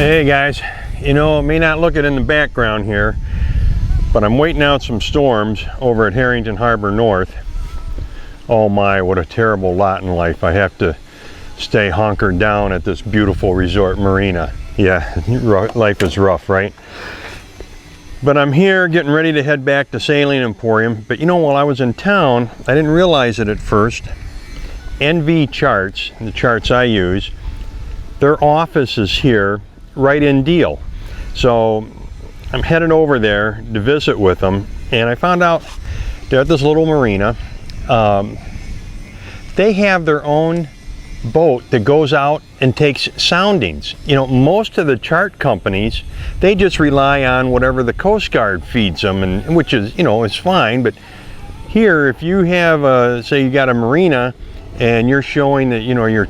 Hey guys, you know, it may not look it in the background here, but I'm waiting out some storms over at Harrington Harbor North. Oh my, what a terrible lot in life. I have to stay hunkered down at this beautiful resort marina. Yeah, life is rough, right? But I'm here getting ready to head back to Sailing Emporium. But you know, while I was in town, I didn't realize it at first. NV Charts, the charts I use, their office is here right in Deal. So I'm headed over there to visit with them, and I found out they're at this little marina. They have their own boat that goes out and takes soundings. You know, most of the chart companies, they just rely on whatever the Coast Guard feeds them, and which is, you know, is fine. But here, if you have say you got a marina and you're showing that, you know, your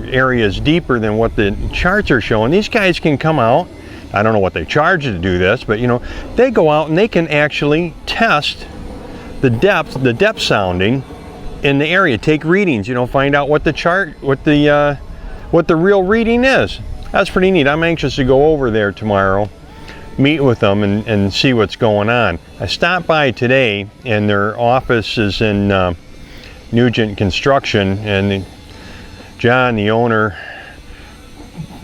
area is deeper than what the charts are showing, these guys can come out. I don't know what they charge to do this, but you know, they go out and they can actually test the depth sounding in the area, take readings, you know, find out what the real reading is. That's pretty neat. I'm anxious to go over there tomorrow, meet with them and see what's going on. I stopped by today, and their office is in Nugent Construction, and John, the owner,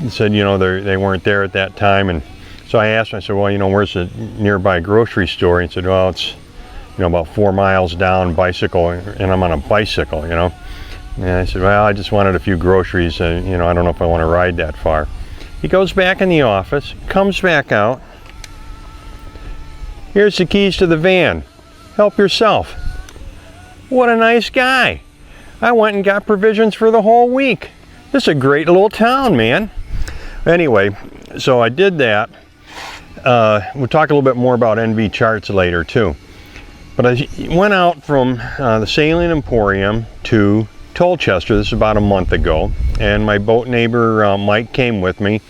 said, you know, they weren't there at that time. And so I asked him, I said, well, you know, where's the nearby grocery store? He said, well, it's, you know, about 4 miles down, bicycle, and I'm on a bicycle, you know. And I said, well, I just wanted a few groceries, and you know, I don't know if I want to ride that far. He goes back in the office, comes back out. Here's the keys to the van. Help yourself. What a nice guy. I went and got provisions for the whole week. This is a great little town, man. Anyway, so I did that. We'll talk a little bit more about NV Charts later too. But I went out from the Sailing Emporium to Tolchester. This is about a month ago, and my boat neighbor Mike came with me,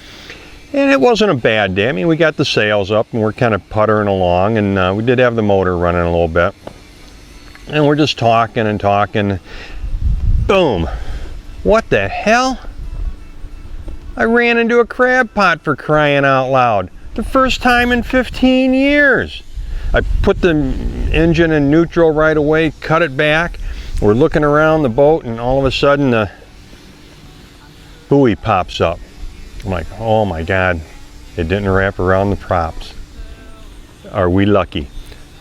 and it wasn't a bad day. I mean, we got the sails up and we're kind of puttering along, and we did have the motor running a little bit, and we're just talking and talking. Boom! What the hell? I ran into a crab pot, for crying out loud. The first time in 15 years. I put the engine in neutral right away, cut it back. We're looking around the boat, and all of a sudden the buoy pops up. I'm like, oh my God, it didn't wrap around the props. Are we lucky?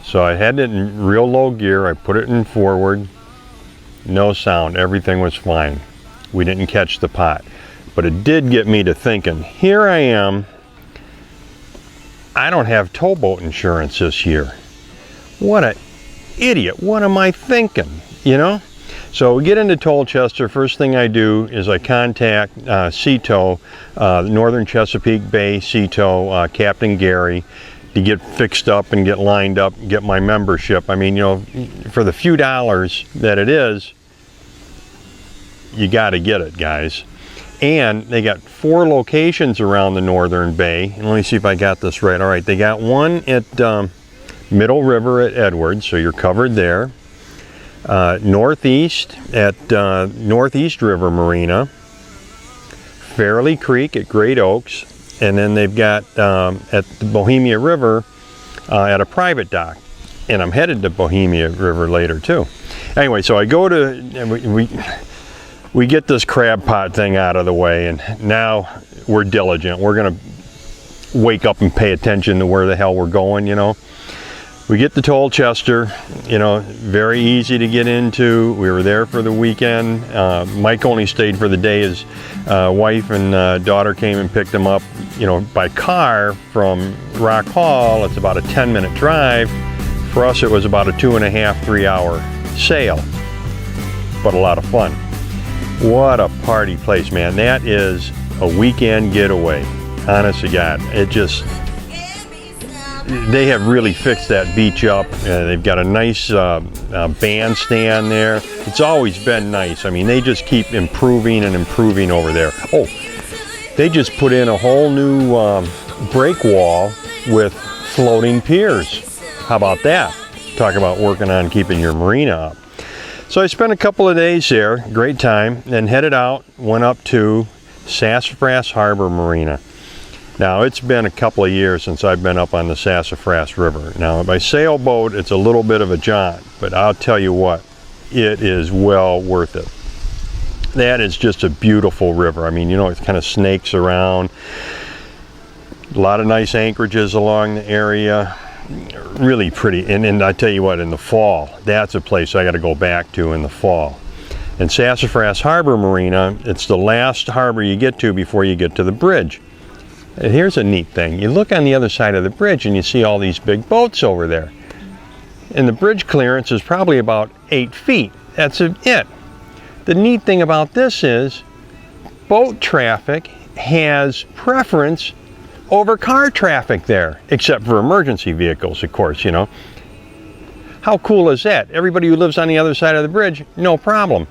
So I had it in real low gear. I put it in forward. No sound. Everything was fine. We didn't catch the pot. But it did get me to thinking. Here I am. I don't have towboat insurance this year. What an idiot. What am I thinking? You know? So we get into Tolchester. First thing I do is I contact Sea-Tow, Northern Chesapeake Bay Sea-Tow, Captain Gary, to get fixed up and get lined up, get my membership. I mean, you know, for the few dollars that it is, you got to get it, guys. And they got 4 locations around the Northern Bay. And let me see if I got this right. All right, they got one at Middle River at Edwards, so you're covered there. Northeast at Northeast River Marina. Fairley Creek at Great Oaks. And then they've got at the Bohemia River at a private dock. And I'm headed to Bohemia River later too. Anyway, so I go to, and we get this crab pot thing out of the way, and now we're diligent. We're gonna wake up and pay attention to where the hell we're going, you know. We get to Tolchester, you know, very easy to get into. We were there for the weekend. Mike only stayed for the day. His wife and daughter came and picked him up, you know, by car from Rock Hall. It's about a 10-minute drive. For us, it was about a 2.5, 3 hour sail, but a lot of fun. What a party place, man. That is a weekend getaway. Honest to God, it just, they have really fixed that beach up. They've got a nice bandstand there. It's always been nice. I mean, they just keep improving and improving over there. Oh, they just put in a whole new break wall with floating piers. How about that? Talk about working on keeping your marina up. So I spent a couple of days there, great time, then headed out, went up to Sassafras Harbor Marina. Now, it's been a couple of years since I've been up on the Sassafras River. Now, by sailboat, it's a little bit of a jaunt, but I'll tell you what, it is well worth it. That is just a beautiful river. I mean, you know, it kind of snakes around. A lot of nice anchorages along the area. Really pretty. And I tell you what, in the fall, that's a place I got to go back to in the fall. And Sassafras Harbor Marina, it's the last harbor you get to before you get to the bridge. And here's a neat thing. You look on the other side of the bridge and you see all these big boats over there. And the bridge clearance is probably about 8 feet. That's it. The neat thing about this is boat traffic has preference over car traffic there, except for emergency vehicles, of course, you know. How cool is that? Everybody who lives on the other side of the bridge, no problem.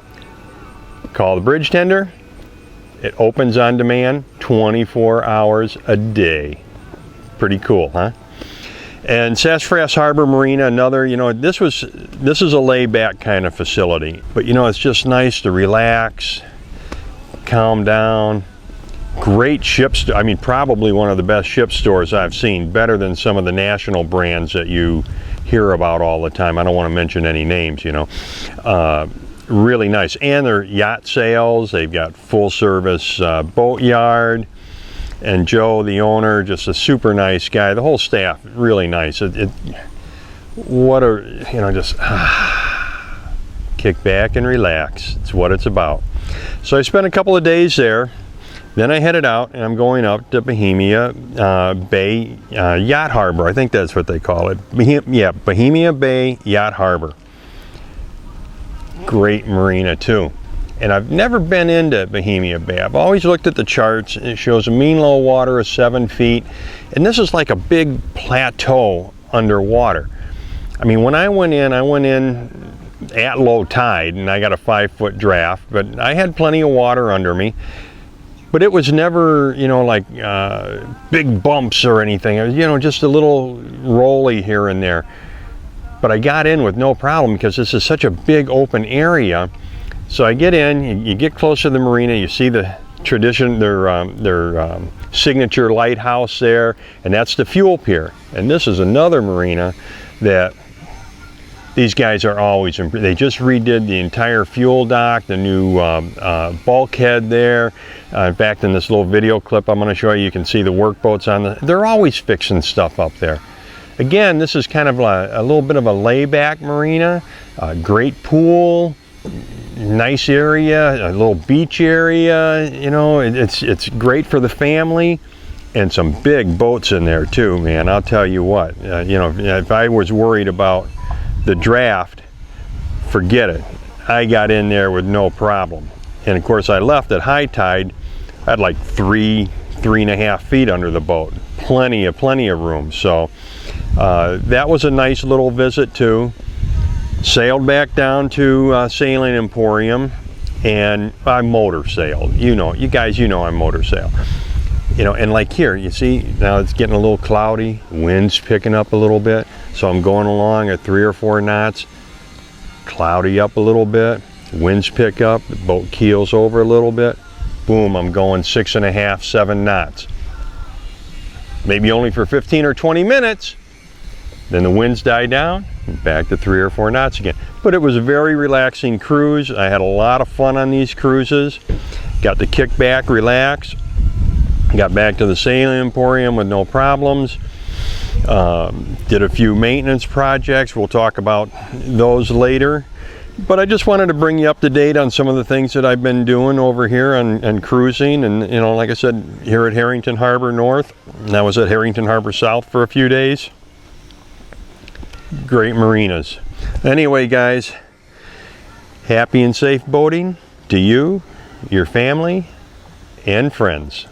Call the bridge tender. It opens on demand 24 hours a day. Pretty cool, huh? And Sassafras Harbor Marina, another, you know, this is a layback kind of facility. But, you know, it's just nice to relax, calm down. Great ship store. I mean, probably one of the best ship stores I've seen, better than some of the national brands that you hear about all the time. I don't want to mention any names, you know. Really nice. And their yacht sales, they've got full service boat yard. And Joe, the owner, just a super nice guy. The whole staff, really nice. What a, you know, just kick back and relax. It's what it's about. So I spent a couple of days there. Then I headed out and I'm going up to Bohemia Bay Yacht Harbor. I think that's what they call it. Bohemia Bay Yacht Harbor. Great marina too. And I've never been into Bohemia Bay. I've always looked at the charts. It shows a mean low water of 7 feet. And this is like a big plateau underwater. I mean, when I went in at low tide and I got a 5-foot draft, but I had plenty of water under me. But it was never, you know, like big bumps or anything. It was, you know, just a little rolly here and there. But I got in with no problem because this is such a big open area. So I get in, you get close to the marina, you see the tradition, their signature lighthouse there, and that's the fuel pier. And this is another marina that these guys are always, they just redid the entire fuel dock, the new bulkhead there. In fact, in this little video clip I'm going to show you, you can see the workboats on they're always fixing stuff up there. Again, this is kind of a little bit of a layback marina, great pool, nice area, a little beach area, you know, it's great for the family, and some big boats in there too, man. I'll tell you what, you know, if I was worried about the draft, forget it. I got in there with no problem. And of course I left at high tide. I had like 3.5 feet under the boat. Plenty of room. So that was a nice little visit too. Sailed back down to Sailing Emporium, and I motor sailed. You know, you guys, you know I motor sail. You know, and like here, you see, now it's getting a little cloudy, wind's picking up a little bit, so I'm going along at 3 or 4 knots, cloudy up a little bit, winds pick up, the boat keels over a little bit, boom, I'm going 6.5, 7 knots. Maybe only for 15 or 20 minutes, then the winds die down, back to 3 or 4 knots again. But it was a very relaxing cruise. I had a lot of fun on these cruises. Got to kick back, relax. Got back to the Sailing Emporium with no problems. Did a few maintenance projects. We'll talk about those later. But I just wanted to bring you up to date on some of the things that I've been doing over here and cruising. And, you know, like I said, here at Harrington Harbor North. And I was at Harrington Harbor South for a few days. Great marinas. Anyway, guys, happy and safe boating to you, your family, and friends.